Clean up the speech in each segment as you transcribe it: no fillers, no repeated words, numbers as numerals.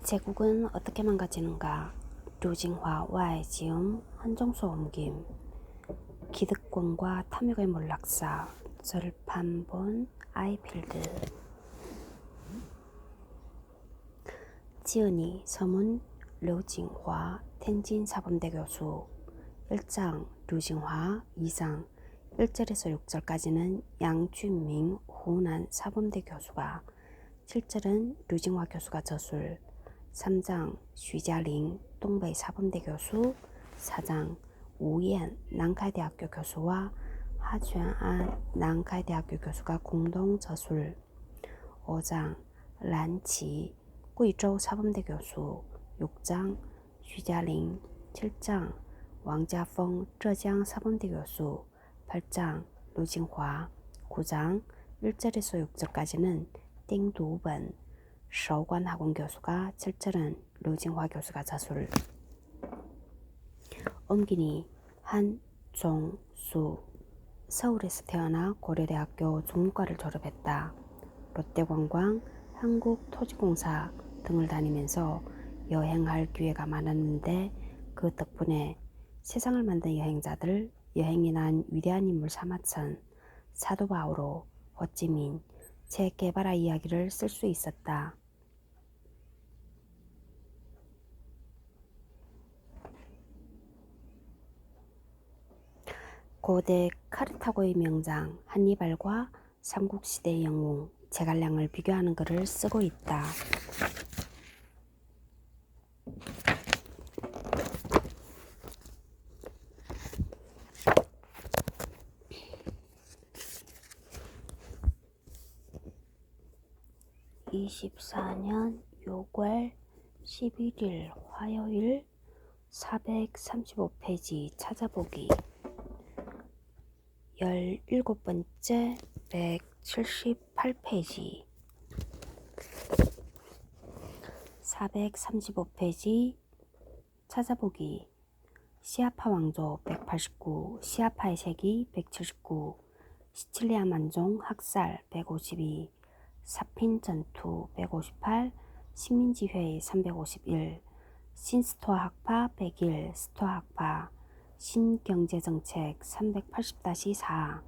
제국은 어떻게 망가지는가? 류징화 와해지음 한정수 옮김 기득권과 탐욕의 몰락사 절판본 아이필드 지은이 서문 류징화 텐진사범대 교수 1장 류징화 2장 1절에서 6절까지는 양준밍 호난 사범대 교수가 7절은 류징화 교수가 저술 3장徐家링东北사범대 교수 4장 우옌 난카이대학교 교수와 하주안 난카이대학교 교수가 공동 저술 5장 란치贵州 사범대 교수 6장徐家링 7장 왕자펑浙江 사범대 교수 8장 류징화 9장 1절에서 6절까지는 띵두번 서관학원 교수가 7절은 류징화 교수가 저술 옮기니 한종수 서울에서 태어나 고려대학교 중문과를 졸업했다. 롯데관광, 한국토지공사 등을 다니면서 여행할 기회가 많았는데 그 덕분에 세상을 만든 여행자들, 여행이 난 위대한 인물 사마천, 사도 바오로, 호찌민, 체 게바라 이야기를 쓸 수 있었다. 고대 카르타고의 명장 한니발과 삼국시대의 영웅 제갈량을 비교하는 글을 쓰고 있다. (2024년 6월 11일) 화요일 435페이지 찾아보기 17번째 178페이지 435페이지 찾아보기 시아파 왕조 189 시아파의 세기 179 시칠리아 만종 학살 152 사핀 전투 158 식민지회의 351 신스토아 학파 101 스토아 학파 신경제정책 380-4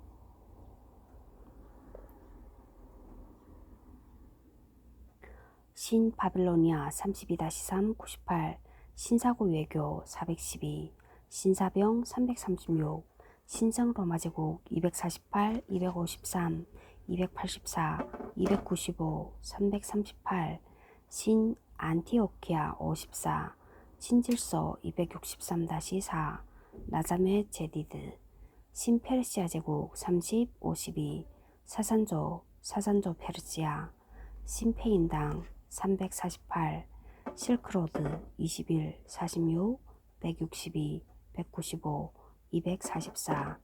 신바빌로니아 32-3 98 신사고 외교 412 신사병 336 신성로마제국 248 253 284 295 338 신안티오키아 54 신질서 263-4 나자메 제디드 신페르시아 제국 30 52 사산조 페르시아 신페인당 348 실크로드 21 46 162 195 244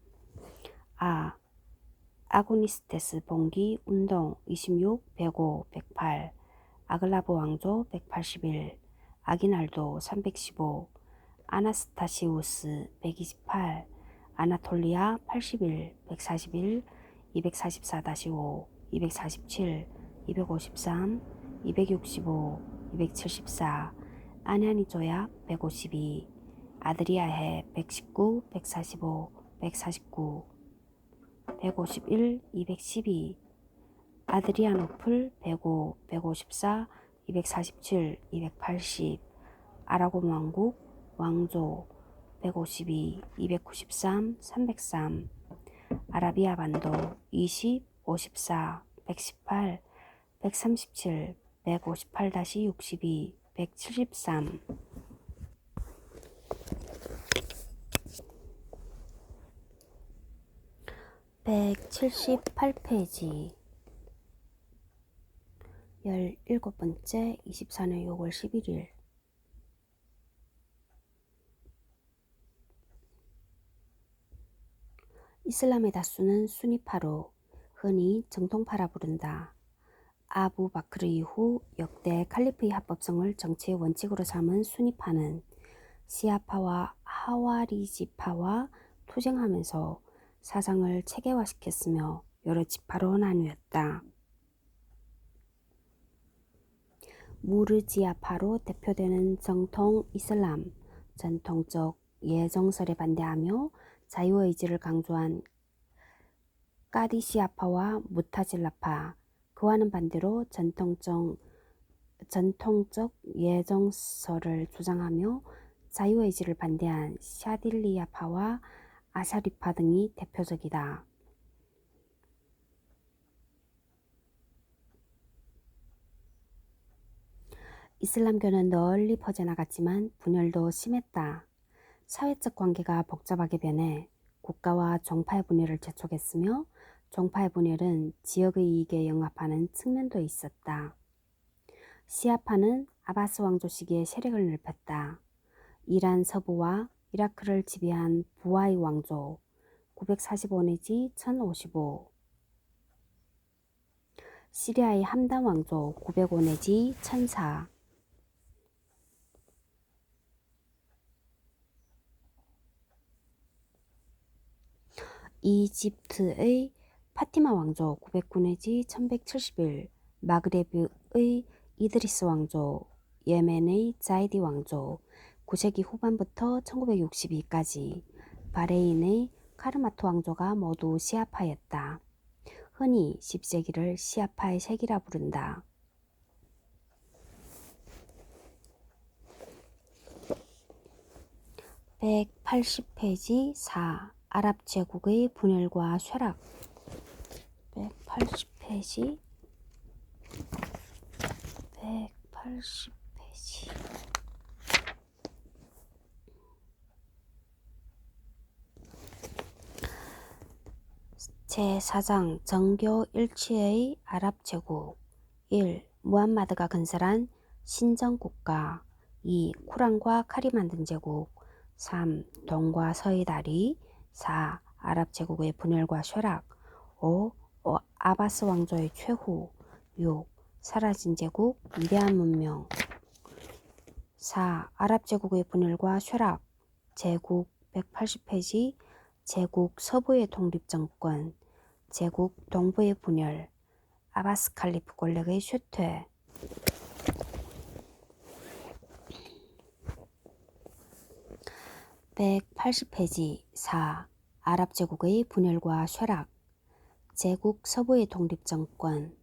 아고니스테스 봉기 운동 26 105 108 아글라브 왕조 181 아기날도 315 아나스타시우스 128 아나톨리아 81 141 244-5 247 253 265 274 아냐니 조약 152 아드리아해 119 145 149 151 212 아드리아노플 105 154 247 280 아라곤 왕국 왕조 152 293 303 아라비아 반도 20 54 118 137 158-62 173 178페이지 17번째 24년 6월 11일 이슬람의 다수는 수니파로 흔히 정통파라 부른다. 아부 바크르 이후 역대 칼리프의 합법성을 정치의 원칙으로 삼은 수니파는 시아파와 하와리지파와 투쟁하면서 사상을 체계화시켰으며 여러 지파로 나뉘었다. 무르지아파로 대표되는 정통 이슬람, 전통적 예정설에 반대하며 자유의지를 강조한 까디시아파와 무타질라파, 그와는 반대로 전통적 예정설을 주장하며 자유의지를 반대한 샤딜리아파와 아샤리파 등이 대표적이다. 이슬람교는 널리 퍼져나갔지만 분열도 심했다. 사회적 관계가 복잡하게 변해 국가와 종파의 분열을 재촉했으며 종파의 분열은 지역의 이익에 영합하는 측면도 있었다. 시아파는 아바스 왕조 시기에 세력을 넓혔다. 이란 서부와 이라크를 지배한 부하이 왕조 945 내지 1055, 시리아의 함단 왕조 905 내지 1004, 이집트의 파티마 왕조 909 내지 1171, 마그레브의 이드리스 왕조, 예멘의 자이디 왕조 9세기 후반부터 1962까지, 바레인의 카르마토 왕조가 모두 시아파였다. 흔히 10세기를 시아파의 세기라 부른다. 180페이지 4. 아랍 제국의 분열과 쇠락. 180페이지 180페이지 제4장 정교 일치의 아랍 제국. 1. 무함마드가 건설한 신정국가. 2. 쿠란과 칼이 만든 제국. 3. 동과 서의 다리. 4. 아랍 제국의 분열과 쇠락. 5. 아바스 왕조의 최후. 6. 사라진 제국, 위대한 문명. 4. 아랍 제국의 분열과 쇠락. 제국 180페이지 제국 서부의 독립정권, 제국 동부의 분열, 아바스 칼리프 권력의 쇠퇴. 180페이지 4. 아랍 제국의 분열과 쇠락. 제국 서부의 독립정권.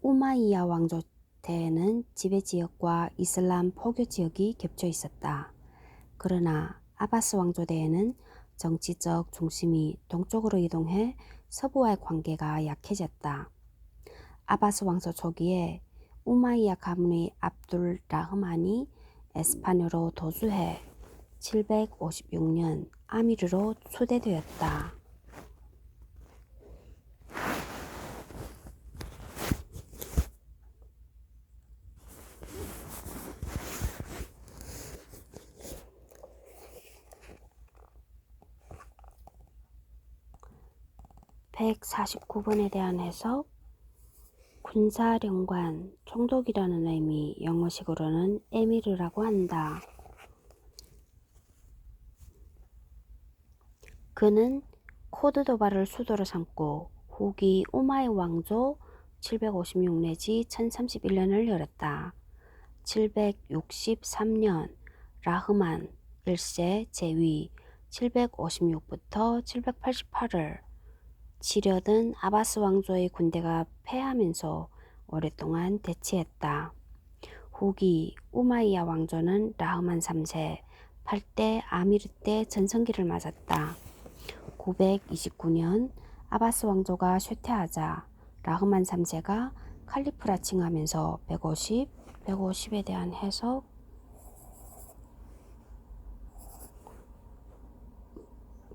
우마이야 왕조 때에는 지배지역과 이슬람 포교지역이 겹쳐 있었다. 그러나 아바스 왕조 때에는 정치적 중심이 동쪽으로 이동해 서부와의 관계가 약해졌다. 아바스 왕조 초기에 우마이야 가문의 압둘 라흐만이 에스파뇰로 도주해 756년 아미르로 초대되었다. (149번에) 대한 해석. 군사령관, 총독이라는 의미, 영어식으로는 에미르라고 한다. 그는 코르도바를 수도로 삼고 후기 우마이 왕조 756 내지 1031년을 열었다. 763년 라흐만 1세 제위 756부터 788을 치려던 아바스 왕조의 군대가 패하면서 오랫동안 대치했다. 후기 우마이야 왕조는 라흐만 3세 8대 아미르 때 전성기를 맞았다. 929년 아바스 왕조가 쇠퇴하자 라흐만 3세가 칼리프라 칭하면서 150에 대한 해석.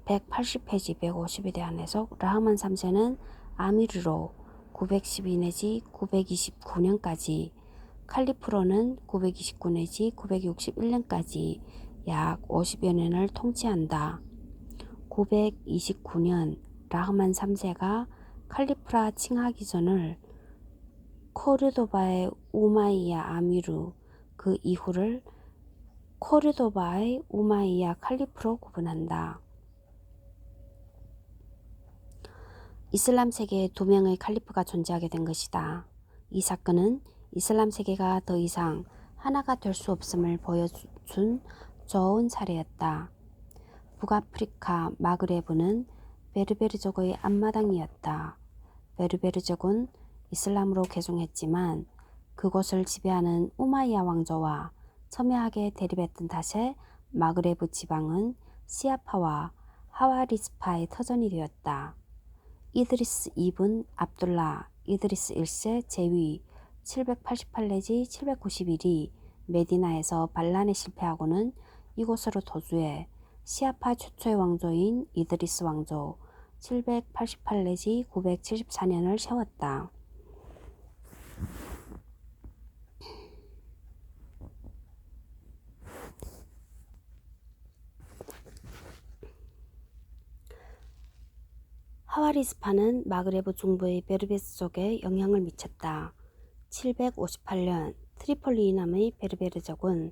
180페이지 150에 대한 해석. 라흐만 3세는 아미르로 912 내지 929년까지, 칼리프로는 929 내지 961년까지 약 50여 년을 통치한다. 929년 라흐만 3세가 칼리프라 칭하기 전을 코르도바의 우마이야 아미르, 그 이후를 코르도바의 우마이야 칼리프로 구분한다. 이슬람 세계에 두 명의 칼리프가 존재하게 된 것이다. 이 사건은 이슬람 세계가 더 이상 하나가 될 수 없음을 보여준 좋은 사례였다. 북아프리카 마그레브는 베르베르족의 앞마당이었다. 베르베르족은 이슬람으로 개종했지만 그곳을 지배하는 우마이야 왕조와 첨예하게 대립했던 탓에 마그레브 지방은 시아파와 하와리스파의 터전이 되었다. 이드리스 이븐 압둘라 이드리스 1세 제위 788 내지 791이 메디나에서 반란에 실패하고는 이곳으로 도주해 시아파 최초의 왕조인 이드리스 왕조 788 내지 974년을 세웠다. 하와리스파는 마그레브 중부의 베르베르족에 영향을 미쳤다. 758년 트리폴리 이남의 베르베르족은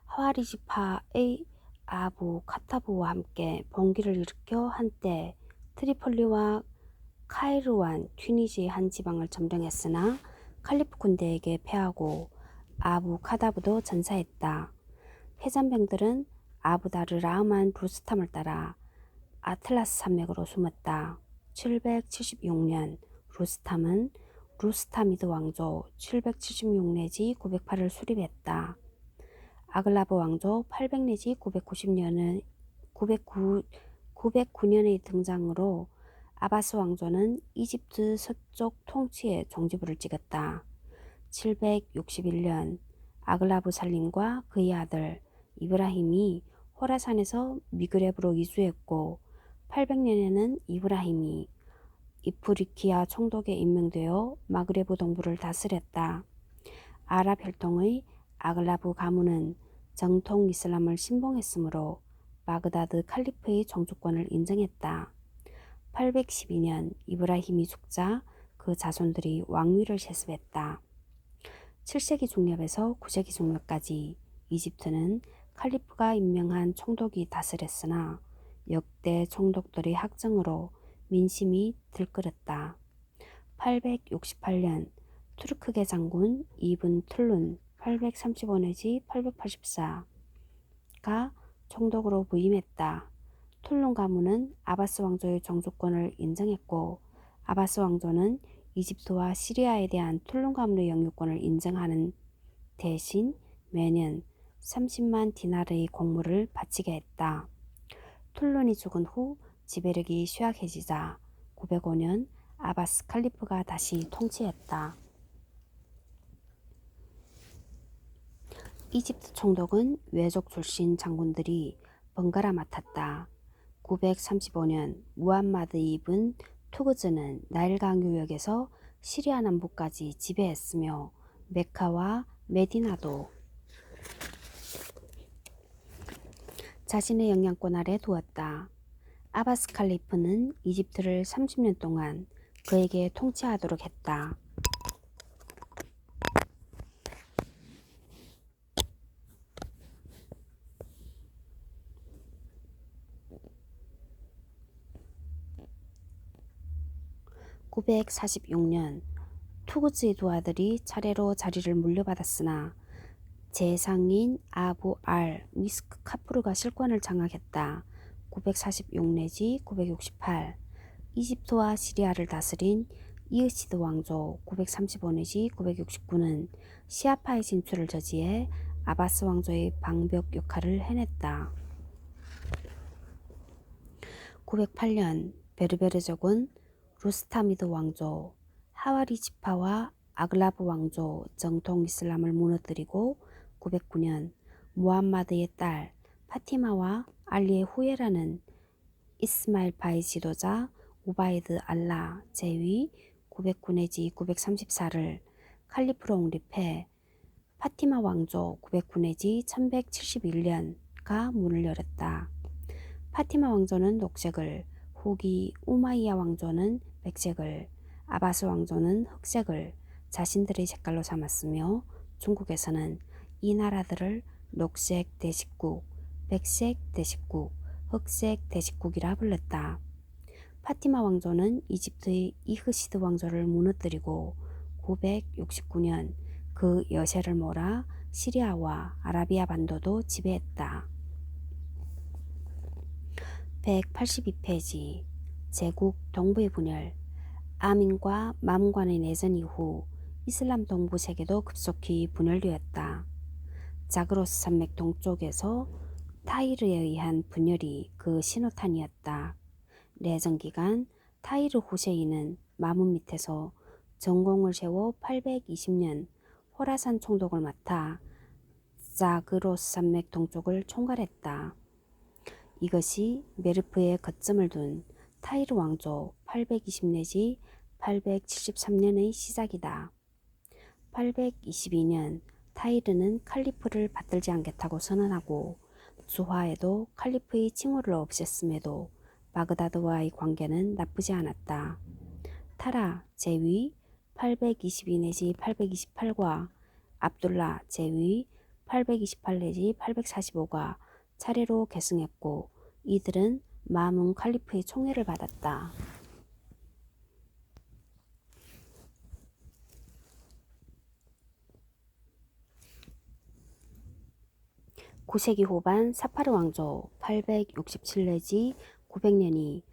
하와리스파의 아부 카타부와 함께 봉기를 일으켜 한때 트리폴리와 카이르완, 튀니지의 한 지방을 점령했으나 칼리프 군대에게 패하고 아부 카다부도 전사했다. 패잔병들은 아부다르 라흐만 루스탐을 따라 아틀라스 산맥으로 숨었다. 776년 루스탐은 루스타미드 왕조 776 내지 908을 수립했다. 아글라브 왕조 800 내지 909년의 등장으로 아바스 왕조는 이집트 서쪽 통치에 종지부를 찍었다. 761년 아글라브 살림과 그의 아들 이브라힘이 호라산에서 미그렙으로 이주했고 800년에는 이브라힘이 이프리키아 총독에 임명되어 마그레브 동부를 다스렸다. 아랍 혈통의 아글라브 가문은 정통 이슬람을 신봉했으므로 바그다드 칼리프의 정주권을 인정했다. 812년 이브라힘이 죽자 그 자손들이 왕위를 세습했다. 7세기 중엽에서 9세기 중엽까지 이집트는 칼리프가 임명한 총독이 다스렸으나 역대 총독들의 학정으로 민심이 들끓었다. 868년 투르크계 장군 이븐 툴룬 835 내지 884가 총독으로 부임했다. 툴룬 가문은 아바스 왕조의 정주권을 인정했고 아바스 왕조는 이집트와 시리아에 대한 툴룬 가문의 영유권을 인정하는 대신 매년 30만 디나르의 공물을 바치게 했다. 툴룬이 죽은 후 지배력이 쇠약해지자 905년 아바스 칼리프가 다시 통치했다. 이집트 총독은 외족 출신 장군들이 번갈아 맡았다. 935년 무함마드 이븐 투그즈는 나일강 유역에서 시리아 남부까지 지배했으며 메카와 메디나도 자신의 영향권 아래 두었다. 아바스 칼리프는 이집트를 30년 동안 그에게 통치하도록 했다. (946년) 투구즈의 두 아들이 차례로 자리를 물려받았으나 재상인 아부 알 미스크 카프르가 실권을 장악했다. 946 내지 968 이집트와 시리아를 다스린 이으시드 왕조 935 내지 969는 시아파의 진출을 저지해 아바스 왕조의 방벽 역할을 해냈다. 908년 베르베르족은 루스타미드 왕조, 하와리지파와 아글라브 왕조 정통 이슬람을 무너뜨리고 909년 무함마드의 딸 파티마와 알리의 후예라는 이스마일파의 지도자 우바이드 알라 제위 909 내지 934를 칼리프로 옹립해 파티마 왕조 909 내지 1171년가 문을 열었다. 파티마 왕조는 녹색을, 후기 우마이야 왕조는 백색을, 아바스 왕조는 흑색을 자신들의 색깔로 삼았으며 중국에서는 이 나라들을 녹색 대식국, 백색 대식국, 흑색 대식국이라 불렀다. 파티마 왕조는 이집트의 이흐시드 왕조를 무너뜨리고 969년 그 여세를 몰아 시리아와 아라비아 반도도 지배했다. 182페이지 제국 동부의 분열. 아민과 마문 간의 내전 이후 이슬람 동부 세계도 급속히 분열되었다. 자그로스 산맥 동쪽에서 타이르에 의한 분열이 그 신호탄이었다. 내전 기간 타이르 후세인은 마문 밑에서 전공을 세워 820년 호라산 총독을 맡아 자그로스 산맥 동쪽을 총괄했다. 이것이 메르프의 거점을 둔 타이르 왕조 820 내지 873년의 시작이다. 822년 타이르는 칼리프를 받들지 않겠다고 선언하고 수하에도 칼리프의 칭호를 없앴음에도 바그다드와의 관계는 나쁘지 않았다. 타라 제위 822 내지 828과 압둘라 제위 828 내지 845가 차례로 계승했고 이들은 마문 칼리프의 총애를 받았다. 9세기 후반 사파르 왕조 867 내지 900년이